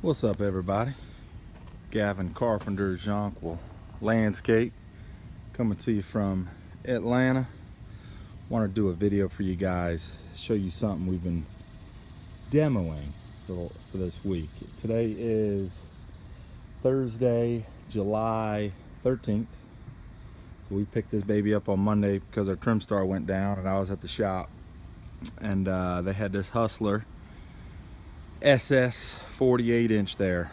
What's up, everybody? Gavin Carpenter, Jonquil Landscape, coming to you from Atlanta. Want to do a video for you guys, show you something we've been demoing for this week. Today is Thursday, July 13th. So we picked this baby up on Monday because our trim star went down and I was at the shop, and they had this Hustler SS 48-inch there.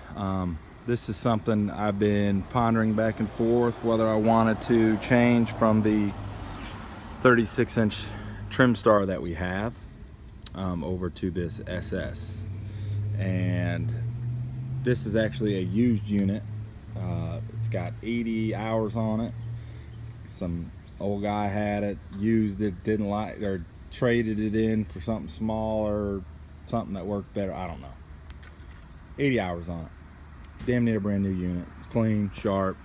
This is something I've been pondering back and forth whether I wanted to change from the 36-inch trim star that we have over to this SS. And this is actually a used unit. It's got 80 hours on it. Some old guy had it, used it, didn't like, or traded it in for something smaller, something that worked better. I don't know. 80 hours on it. Damn near a brand new unit. It's clean, sharp.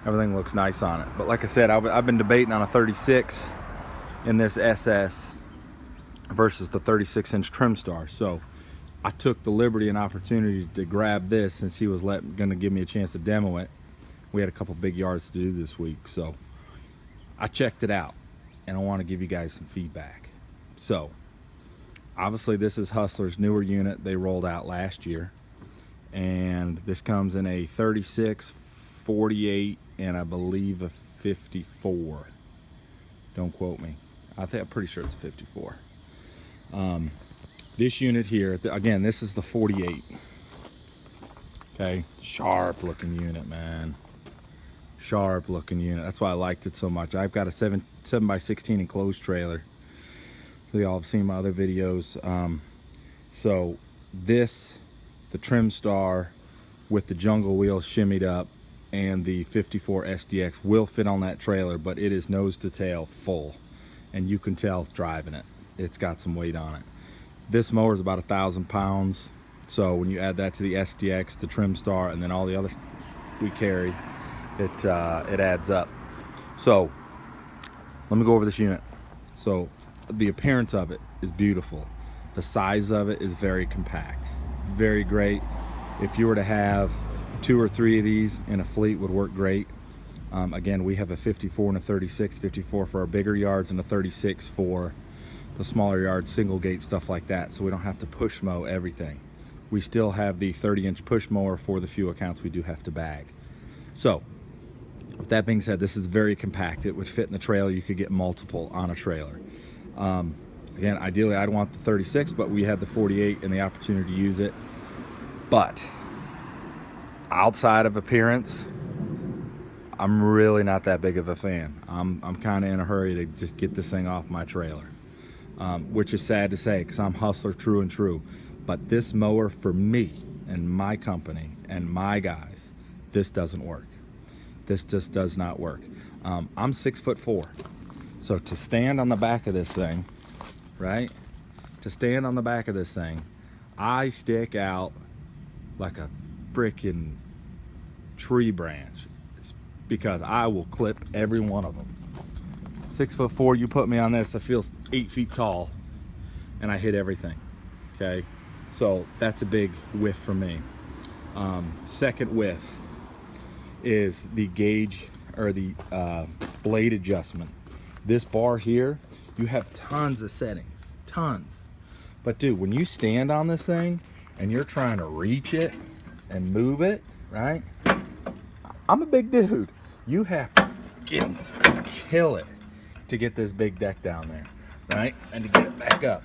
Everything looks nice on it. But like I said, I've been debating on a 36 in this SS versus the 36-inch trim star. So I took the liberty and opportunity to grab this since he was going to give me a chance to demo it. We had a couple big yards to do this week, so I checked it out and I want to give you guys some feedback. So obviously this is Hustler's newer unit they rolled out last year, and this comes in a 36, 48, and I believe a 54. Don't quote me. I'm pretty sure it's a 54. This unit here, again, this is the 48. Okay, sharp looking unit, man. Sharp looking unit. That's why I liked it so much. I've got a 7x16 enclosed trailer. So y'all have seen my other videos. So this, the trim star with the jungle wheel shimmied up and the 54 SDX will fit on that trailer, but it is nose to tail full, and you can tell driving it. It's got some weight on it. This mower is about 1,000 pounds. So when you add that to the SDX, the trim star, and then all the other we carry, it adds up. So let me go over this unit. So the appearance of it is beautiful. The size of it is very compact, very great. If you were to have 2 or 3 of these in a fleet, would work great. Again, we have a 54 and a 36, 54 for our bigger yards and a 36 for the smaller yards, single gate, stuff like that, so we don't have to push mow everything. We still have the 30-inch push mower for the few accounts we do have to bag. So with that being said, this is very compact. It would fit in the trailer. You could get multiple on a trailer. Again, ideally I'd want the 36, but we had the 48 and the opportunity to use it. But outside of appearance, I'm really not that big of a fan. I'm kind of in a hurry to just get this thing off my trailer, which is sad to say because I'm Hustler true and true. But this mower for me and my company and my guys, this doesn't work. This just does not work. I'm 6'4", so to stand on the back of this thing, right? To stand on the back of this thing, I stick out like a freaking tree branch. It's because I will clip every one of them. 6'4", you put me on this, I feel 8 feet tall, and I hit everything. Okay, so that's a big whiff for me. Second whiff is the gauge or the blade adjustment. This bar here, you have tons of settings, tons. But dude, when you stand on this thing and you're trying to reach it and move it, right? I'm a big dude. You have to kill it to get this big deck down there, right? And to get it back up.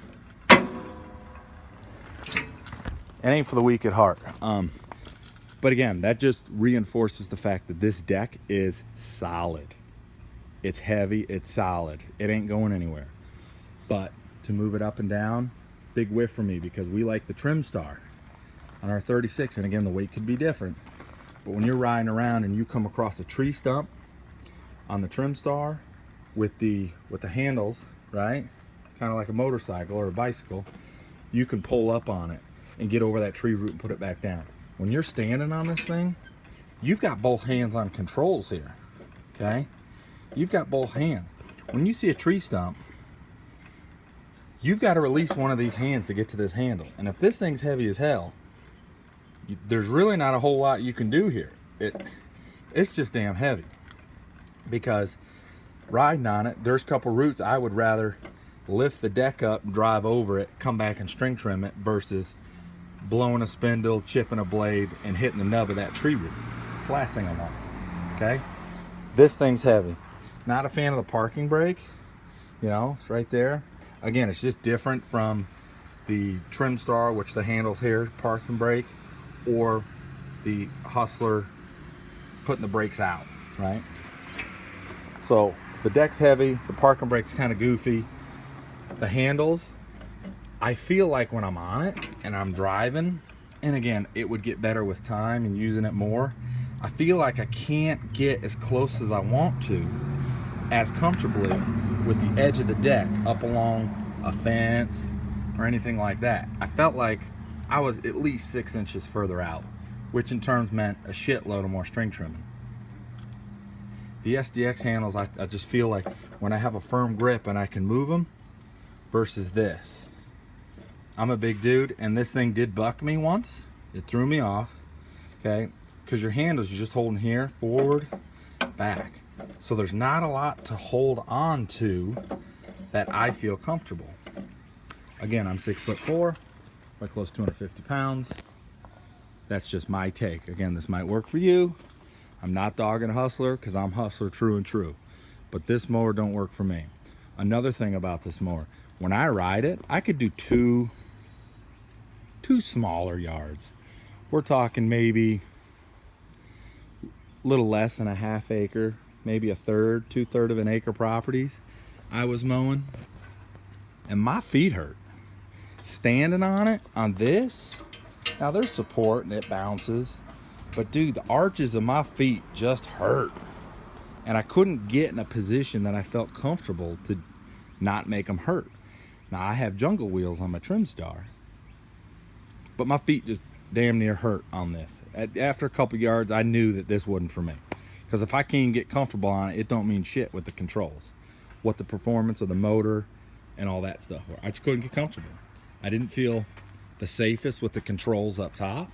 It ain't for the weak at heart. But again, that just reinforces the fact that this deck is solid. It's heavy, it's solid. It ain't going anywhere. But to move it up and down, big whiff for me because we like the trim star on our 36. And again, the weight could be different. But when you're riding around and you come across a tree stump on the trim star with the handles, right? Kind of like a motorcycle or a bicycle, you can pull up on it and get over that tree root and put it back down. When you're standing on this thing, you've got both hands on controls here, okay? You've got both hands. When you see a tree stump, you've got to release one of these hands to get to this handle. And if this thing's heavy as hell, there's really not a whole lot you can do here. It's just damn heavy. Because riding on it, there's a couple routes I would rather lift the deck up, drive over it, come back and string trim it, versus blowing a spindle, chipping a blade, and hitting the nub of that tree root. It's the last thing I want. Okay? This thing's heavy. Not a fan of the parking brake. You know, it's right there. Again, it's just different from the Trim Star, which the handle's here, parking brake, or the Hustler putting the brakes out, right? So the deck's heavy, the parking brake's kind of goofy. The handles, I feel like when I'm on it and I'm driving, and again, it would get better with time and using it more, I feel like I can't get as close as I want to, as comfortably with the edge of the deck up along a fence or anything like that. I felt like I was at least 6 inches further out, which in turns meant a shitload of more string trimming. The SDX handles, I just feel like when I have a firm grip and I can move them, versus this. I'm a big dude, and this thing did buck me once. It threw me off, okay? Because your handles, you're just holding here, forward, back. So there's not a lot to hold on to that I feel comfortable. Again, I'm 6'4", quite close to 250 pounds. That's just my take. Again, this might work for you. I'm not dogging Hustler because I'm Hustler true and true. But this mower don't work for me. Another thing about this mower, when I ride it, I could do two smaller yards. We're talking maybe a little less than a half acre, maybe a third, 2/3 of an acre properties I was mowing. And my feet hurt. Standing on it, on this, now there's support and it bounces. But dude, the arches of my feet just hurt. And I couldn't get in a position that I felt comfortable to not make them hurt. Now I have jungle wheels on my Trim Star, but my feet just damn near hurt on this. After a couple yards, I knew that this wasn't for me. Because if I can't get comfortable on it, it don't mean shit with the controls. What the performance of the motor and all that stuff were. I just couldn't get comfortable. I didn't feel the safest with the controls up top.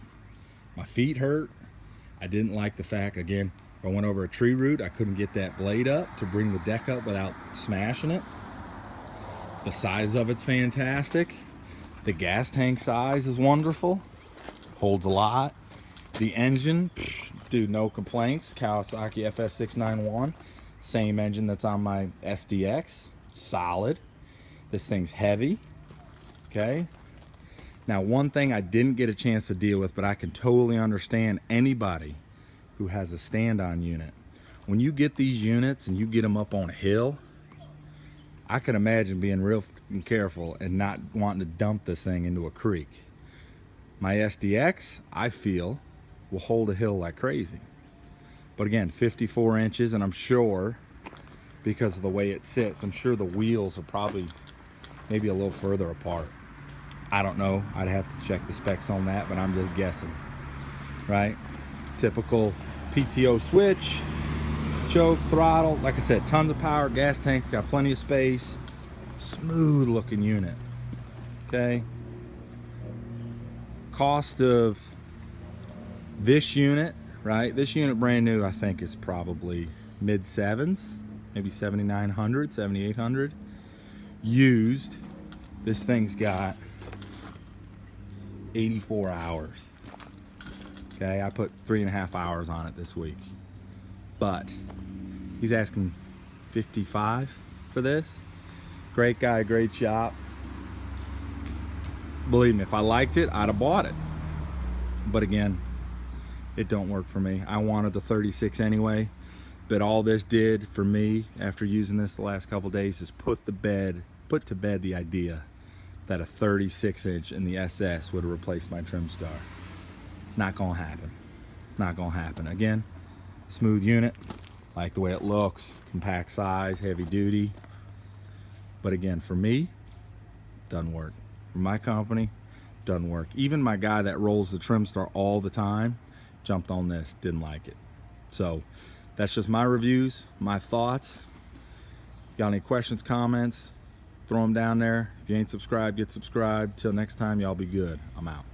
My feet hurt. I didn't like the fact, again, if I went over a tree root, I couldn't get that blade up to bring the deck up without smashing it. The size of it's fantastic. The gas tank size is wonderful. Holds a lot. The engine, dude, no complaints. Kawasaki FS691. Same engine that's on my SDX. Solid. This thing's heavy. Okay. Now, one thing I didn't get a chance to deal with, but I can totally understand anybody who has a stand-on unit. When you get these units and you get them up on a hill, I can imagine being real careful and not wanting to dump this thing into a creek. My SDX, I feel, will hold a hill like crazy. But again, 54 inches, and I'm sure, because of the way it sits, I'm sure the wheels are probably maybe a little further apart. I don't know. I'd have to check the specs on that, but I'm just guessing, right? Typical PTO switch, choke, throttle. Like I said, tons of power, gas tanks, got plenty of space. Smooth looking unit, okay? Cost of this unit, right? This unit brand new, I think is probably mid sevens, maybe 7,900, 7,800. Used, this thing's got 84 hours. Okay, I put 3.5 hours on it this week. But he's asking 55 for this. Great guy, great shop. Believe me, if I liked it, I'd have bought it. But again, it don't work for me. I wanted the 36 anyway. But all this did for me after using this the last couple days is put to bed the idea that a 36 inch in the SS would have replaced my Trim Star. Not gonna happen. Not gonna happen. Again, smooth unit, like the way it looks, compact size, heavy duty. But again, for me, doesn't work. For my company, doesn't work. Even my guy that rolls the Trim Star all the time jumped on this, didn't like it. So that's just my reviews, my thoughts. Got any questions, comments? Throw them down there. If you ain't subscribed, get subscribed. Till next time, y'all be good. I'm out.